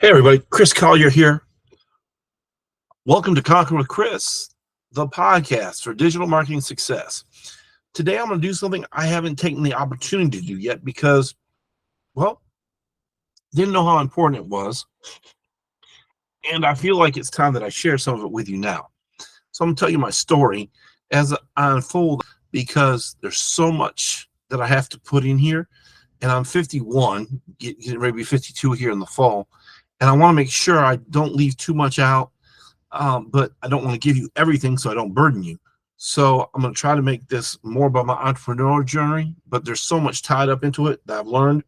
Hey everybody, Chris Collier here. Welcome to Conquer with Chris, the podcast for digital marketing success. Today I'm going to do something I haven't taken the opportunity to do yet because, well, didn't know how important it was. And I feel like it's time that I share some of it with you now. So I'm going to tell you my story as I unfold because there's so much that I have to put in here. And I'm 51, getting ready to be 52 here in the fall. And I want to make sure I don't leave too much out. But I don't want to give you everything so I don't burden you. So I'm going to try to make this more about my entrepreneurial journey, but there's so much tied up into it that I've learned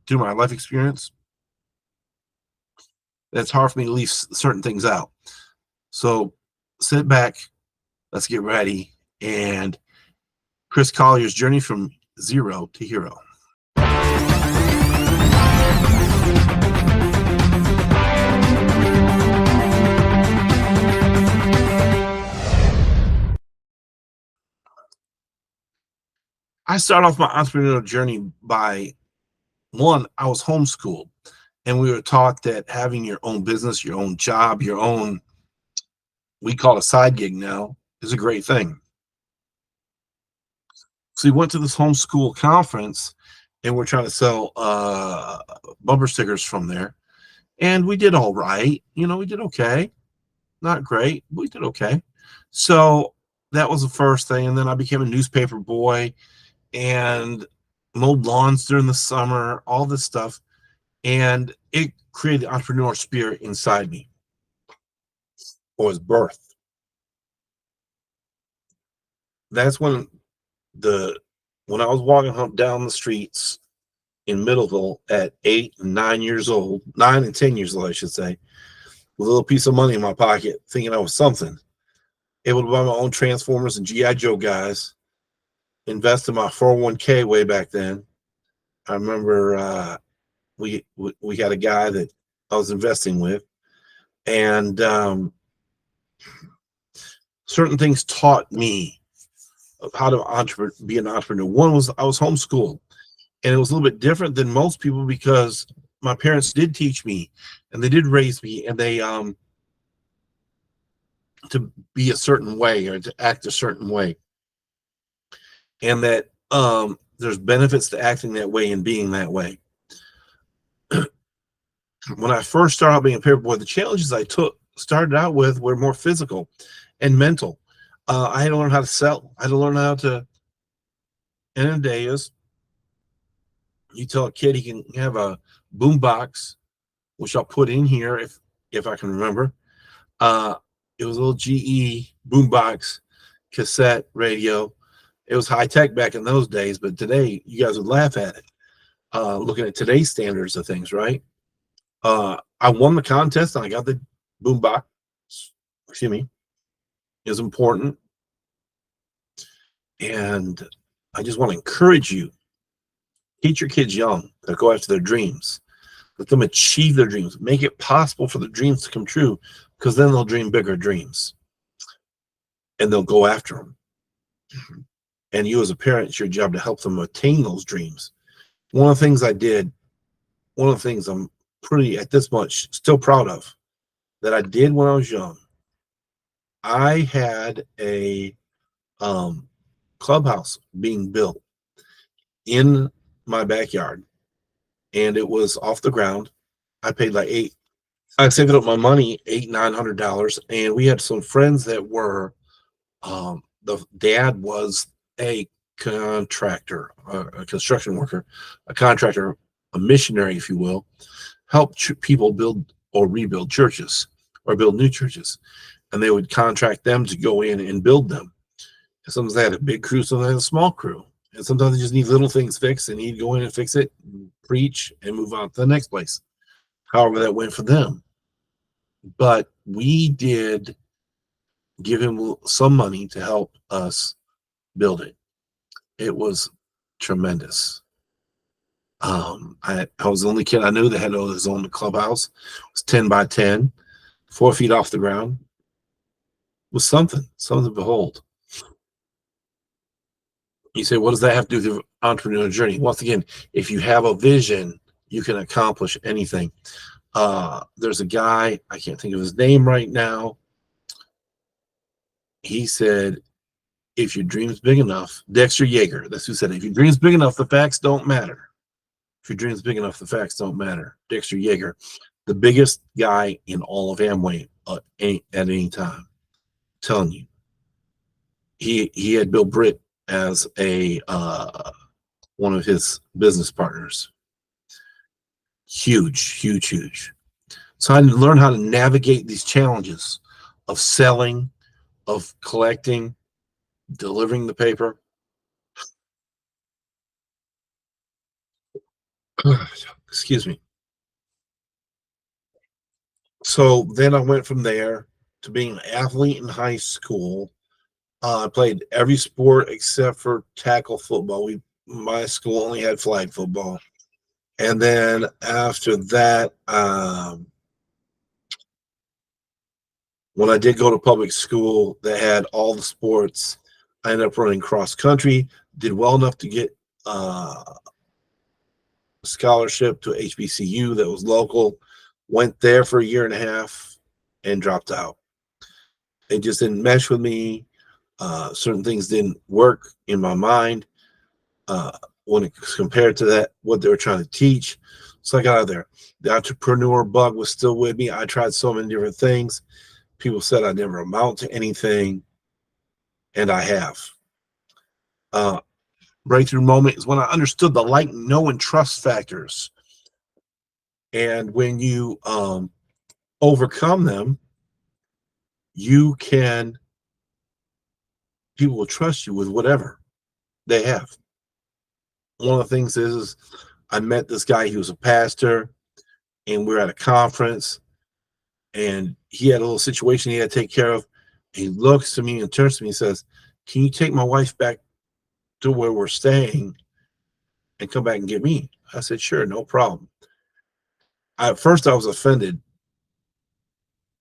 through my life experience that it's hard for me to leave certain things out. So sit back, let's get ready, and Chris Collier's journey from zero to hero. I started off my entrepreneurial journey by one, I was homeschooled, and we were taught that having your own business, your own job, your own, we call it a side gig now, is a great thing. So we went to this homeschool conference and we're trying to sell bumper stickers from there. And we did all right. We did okay. Not great, but we did okay. So that was the first thing. And then I became a newspaper boy and mowed lawns during the summer, all this stuff. And it created the entrepreneur spirit inside me, or was birthed. That's when I was walking down the streets in Middleville at 8 and 9 years old, 9 and 10 years old, I should say, with a little piece of money in my pocket, thinking I was something, able to buy my own Transformers and G.I. Joe guys, invest in my 401k way back then. I remember we had a guy that I was investing with, and certain things taught me of how to be an entrepreneur. One was I was homeschooled, and it was a little bit different than most people because my parents did teach me and they did raise me, and they to be a certain way or to act a certain way, and that there's benefits to acting that way and being that way. When I first started out being a paperboy, the challenges I started out with were more physical and mental. I had to learn how to sell. I had to learn how to, and in a day is, you tell a kid he can have a boom box, which I'll put in here if I can remember. It was a little GE boombox cassette radio. It was high tech back in those days, but today you guys would laugh at it. Looking at today's standards of things, right? I won the contest and I got the boombox. Excuse me. It was important, and I just want to encourage you. Teach your kids young to go after their dreams. Let them achieve their dreams. Make it possible for the dreams to come true, because then they'll dream bigger dreams and they'll go after them. And you as a parent, it's your job to help them attain those dreams. One of the things I did, one of the things I'm pretty at this much still proud of that I did when I was young, I had a clubhouse being built in my backyard, and it was off the ground. I paid like I saved up my money, $900, and we had some friends that were the dad was a contractor, a construction worker, a contractor, a missionary, if you will, help people build or rebuild churches or build new churches, and they would contract them to go in and build them. And sometimes they had a big crew, sometimes they had a small crew, and sometimes they just need little things fixed, and he'd go in and fix it, preach, and move on to the next place. However that went for them. But we did give him some money to help us build it. It was tremendous. I was the only kid I knew that had his own clubhouse. It was 10 by 10, 4 feet off the ground. It was something to behold. You say, what does that have to do with the entrepreneurial journey? Once again, if you have a vision, you can accomplish anything. There's a guy, I can't think of his name right now. He said, if your dream's big enough, Dexter Yeager, that's who said it. If your dream's big enough, the facts don't matter. If your dream's big enough, the facts don't matter. Dexter Yeager, the biggest guy in all of Amway at any time. I'm telling you, he had Bill Britt as a one of his business partners. Huge, huge, huge. So I learned how to navigate these challenges of selling, of collecting, delivering the paper. Excuse me. So then I went from there to being an athlete in high school. I played every sport except for tackle football. My school only had flag football. And then after that, when I did go to public school that had all the sports, I ended up running cross country, did well enough to get a scholarship to HBCU that was local, went there for a year and a half and dropped out. It just didn't mesh with me. Certain things didn't work in my mind when it was compared to that, what they were trying to teach. So I got out of there. The entrepreneur bug was still with me. I tried so many different things. People said I never amount to anything, and I have. Breakthrough moment is when I understood the like, know, and trust factors. And when you overcome them, people will trust you with whatever they have. One of the things is I met this guy, he was a pastor, and we're at a conference, and he had a little situation he had to take care of. He looks to me and turns to me and says, can you take my wife back to where we're staying and come back and get me? I said, sure, no problem. At first I was offended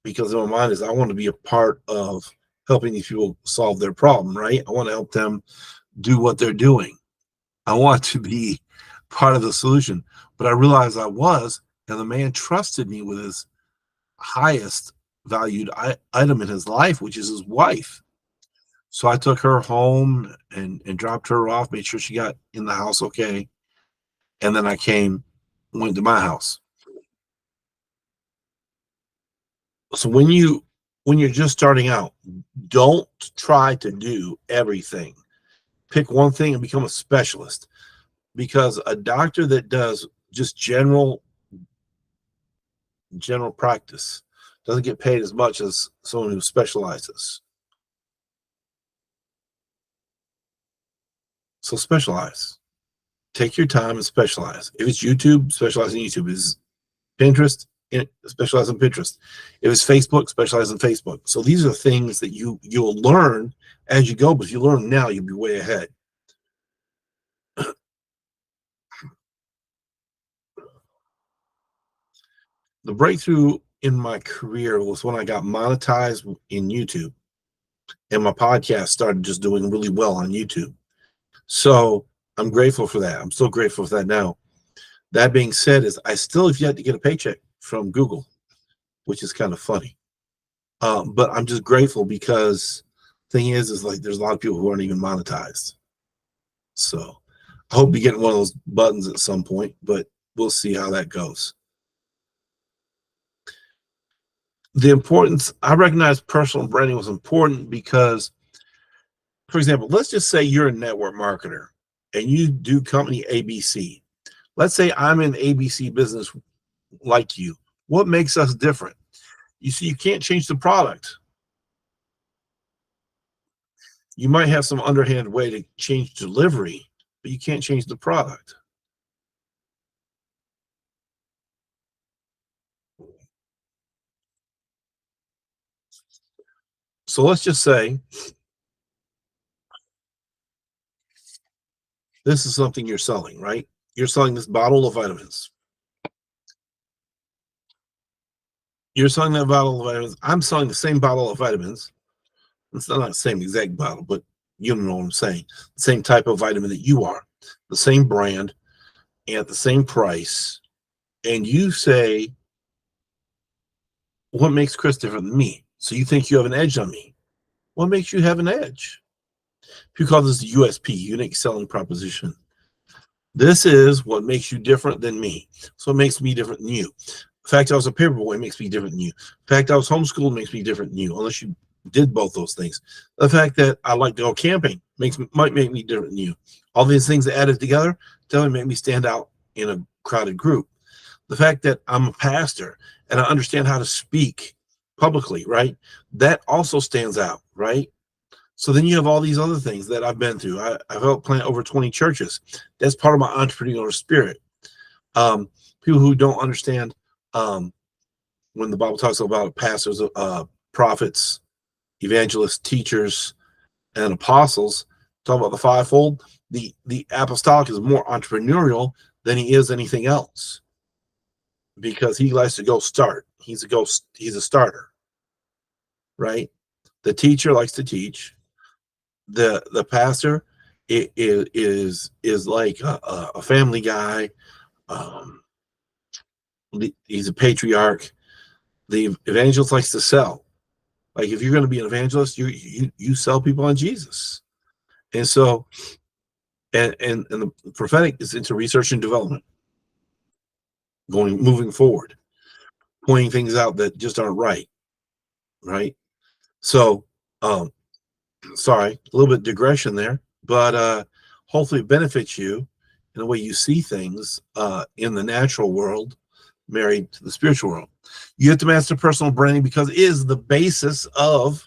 because in my mind is I want to be a part of helping these people solve their problem, right? I want to help them do what they're doing. I want to be part of the solution. But I realized I was, and the man trusted me with his highest valued item in his life, which is his wife. So I took her home and dropped her off, made sure she got in the house okay. And then I went to my house. So when you're just starting out, don't try to do everything. Pick one thing and become a specialist, because a doctor that does just general practice doesn't get paid as much as someone who specializes. So specialize. Take your time and specialize. If it's YouTube, specialize in YouTube. If it's Pinterest, specialize in Pinterest. If it's Facebook, specialize in Facebook. So these are things that you'll learn as you go, but if you learn now, you'll be way ahead. The breakthrough in my career was when I got monetized in YouTube, and my podcast started just doing really well on YouTube. So I'm grateful for that. I'm still grateful for that now. That being said, is I still have yet to get a paycheck from Google, which is kind of funny. But I'm just grateful because thing is like there's a lot of people who aren't even monetized. So I hope to get one of those buttons at some point, but we'll see how that goes. The importance, I recognize personal branding was important because, for example, let's just say you're a network marketer and you do company ABC. Let's say I'm in ABC business like you. What makes us different? You see, you can't change the product. You might have some underhand way to change delivery, but you can't change the product. So let's just say this is something you're selling, right? You're selling this bottle of vitamins. You're selling that bottle of vitamins. I'm selling the same bottle of vitamins. It's not the same exact bottle, but you know what I'm saying. The same type of vitamin that you are, the same brand, and at the same price. and you say, what makes Chris different than me? So you think you have an edge on me. What makes you have an edge? People call this the USP, unique selling proposition. This is what makes you different than me. So it makes me different than you. The fact I was a paperboy makes me different than you. The fact I was homeschooled makes me different than you, unless you did both those things. The fact that I like to go camping might make me different than you. All these things added together definitely make me stand out in a crowded group. The fact that I'm a pastor and I understand how to speak publicly, right? That also stands out, right? So then you have all these other things that I've been through. I've helped plant over 20 churches. That's part of my entrepreneurial spirit. Um, People who don't understand um, when the Bible talks about pastors, prophets, evangelists, teachers, and apostles, talk about the fivefold. The apostolic is more entrepreneurial than he is anything else because he likes to go start. He's a starter, right? The teacher likes to teach. The pastor is like a family guy. Um, he's a patriarch. The evangelist likes to sell. Like if you're going to be an evangelist, you sell people on Jesus. And so and the prophetic is into research and development, moving forward, pointing things out that just aren't right, right? So um sorry, a little bit digression there, but hopefully it benefits you in the way you see things in the natural world married to the spiritual world. You have to master personal branding because it is the basis of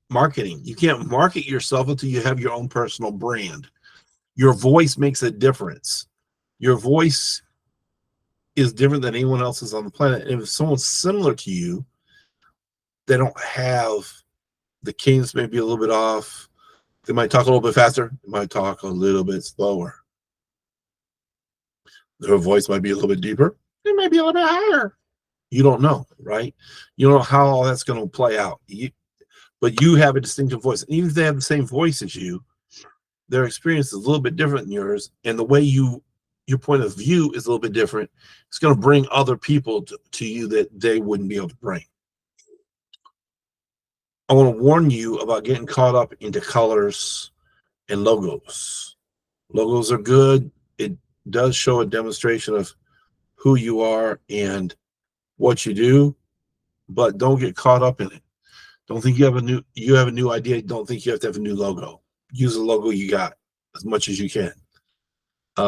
marketing. You can't market yourself until you have your own personal brand. Your voice makes a difference. Your voice is different than anyone else's on the planet. And if someone's similar to you, they don't have the cadence, may be a little bit off. They might talk a little bit faster. They might talk a little bit slower. Their voice might be a little bit deeper. It might be a little bit higher. You don't know, right? You don't know how all that's going to play out. But you have a distinctive voice. And even if they have the same voice as you, their experience is a little bit different than yours. And the way your point of view is a little bit different. It's going to bring other people to you that they wouldn't be able to bring. I want to warn you about getting caught up into colors and logos. Logos are good. It does show a demonstration of who you are and what you do, but don't get caught up in it. Don't think you have a new idea. Don't think you have to have a new logo. Use the logo you got as much as you can.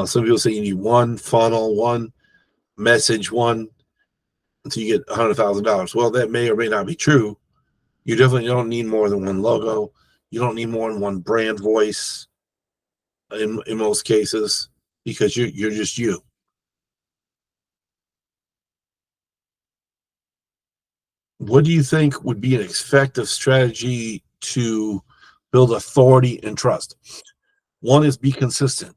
Some people say you need one funnel, one message, one until you get $100,000. Well, that may or may not be true. You definitely don't need more than one logo. You don't need more than one brand voice in most cases because you're just you. What do you think would be an effective strategy to build authority and trust? One is be consistent.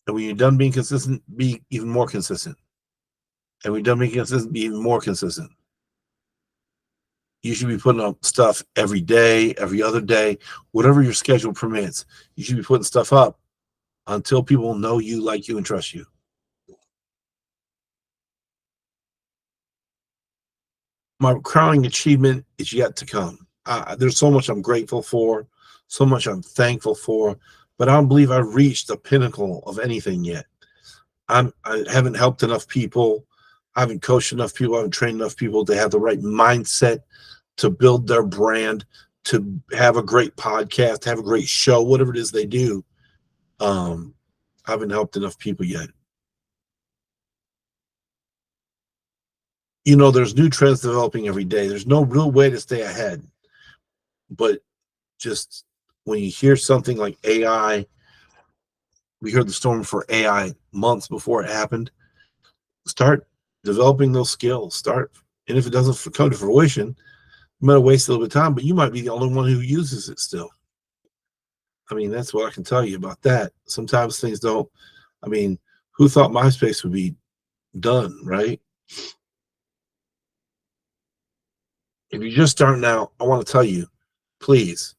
And when you're done being consistent, be even more consistent. And when you're done being consistent, be even more consistent. You should be putting up stuff every day, every other day, whatever your schedule permits. You should be putting stuff up until people know you, like you, and trust you. My crowning achievement is yet to come. There's so much I'm grateful for, so much I'm thankful for, but I don't believe I've reached the pinnacle of anything yet. I haven't helped enough people. I haven't coached enough people. I haven't trained enough people to have the right mindset to build their brand, to have a great podcast, have a great show, whatever it is they do. I haven't helped enough people yet. There's new trends developing every day. There's no real way to stay ahead. But just when you hear something like AI, we heard the storm for AI months before it happened. Start developing those skills. And if it doesn't come to fruition, you might have wasted a little bit of time, but you might be the only one who uses it still. I mean, that's what I can tell you about that. Sometimes things don't. I mean, who thought MySpace would be done, right? If you're just starting out, I want to tell you, please,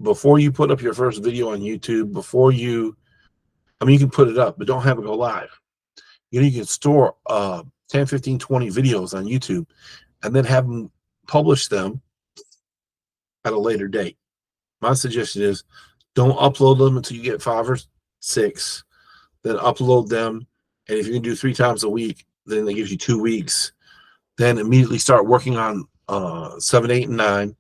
before you put up your first video on YouTube, before you I mean, you can put it up, but don't have it go live. You can store 10, 15, 20 videos on YouTube and then have them publish them at a later date. My suggestion is don't upload them until you get 5 or 6, then upload them. And if you can do 3 times a week, then that gives you 2 weeks. Then immediately start working on 7, 8, and 9,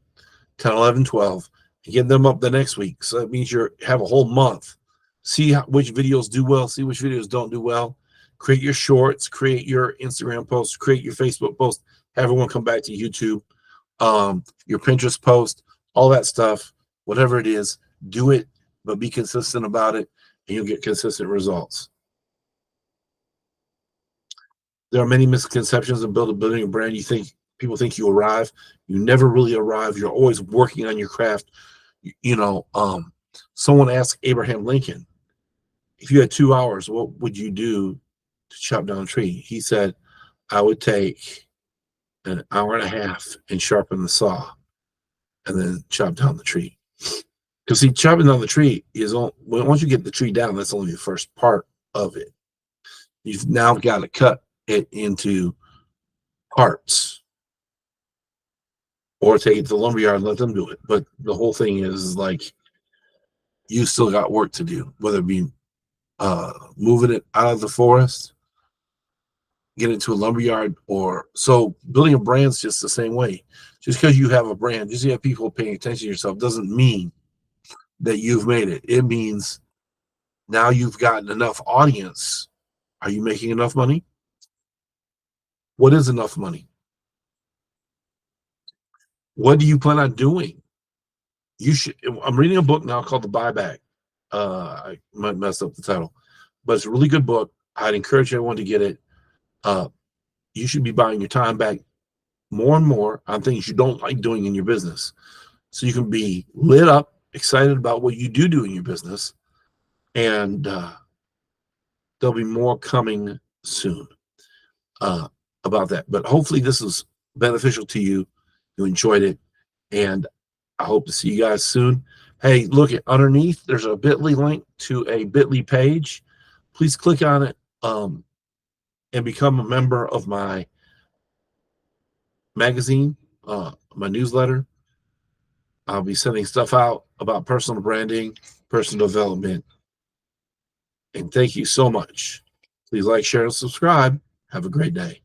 10, 11, 12, and get them up the next week. So that means you have a whole month. See which videos do well, see which videos don't do well. Create your shorts, create your Instagram posts, create your Facebook post, have everyone come back to YouTube, your Pinterest post, all that stuff, whatever it is, do it, but be consistent about it, and you'll get consistent results. There are many misconceptions of building a brand. People think you arrive. You never really arrive. You're always working on your craft. Someone asked Abraham Lincoln, if you had 2 hours, what would you do to chop down a tree? He said, I would take an hour and a half and sharpen the saw and then chop down the tree. Because see, chopping down the tree is once you get the tree down, that's only the first part of it. You've now got to cut it into parts or take it to the lumberyard and let them do it. But the whole thing is like you still got work to do, whether it be moving it out of the forest, get it to a lumberyard, or so building a brand's just the same way. Just because you have a brand, just you have people paying attention to yourself doesn't mean that you've made it. It means now you've gotten enough audience. Are you making enough money? What is enough money? What do you plan on doing? I'm reading a book now called The Buyback. I might mess up the title, but it's a really good book. I'd encourage everyone to get it. You should be buying your time back more and more on things you don't like doing in your business, so you can be lit up, excited about what you do in your business, and there'll be more coming soon about that. But hopefully this is beneficial to you. You enjoyed it, and I hope to see you guys soon. Hey, look at underneath. There's a bit.ly link to a bit.ly page. Please click on it and become a member of my magazine, my newsletter. I'll be sending stuff out about personal branding, personal development. And thank you so much. Please like, share, and subscribe. Have a great day.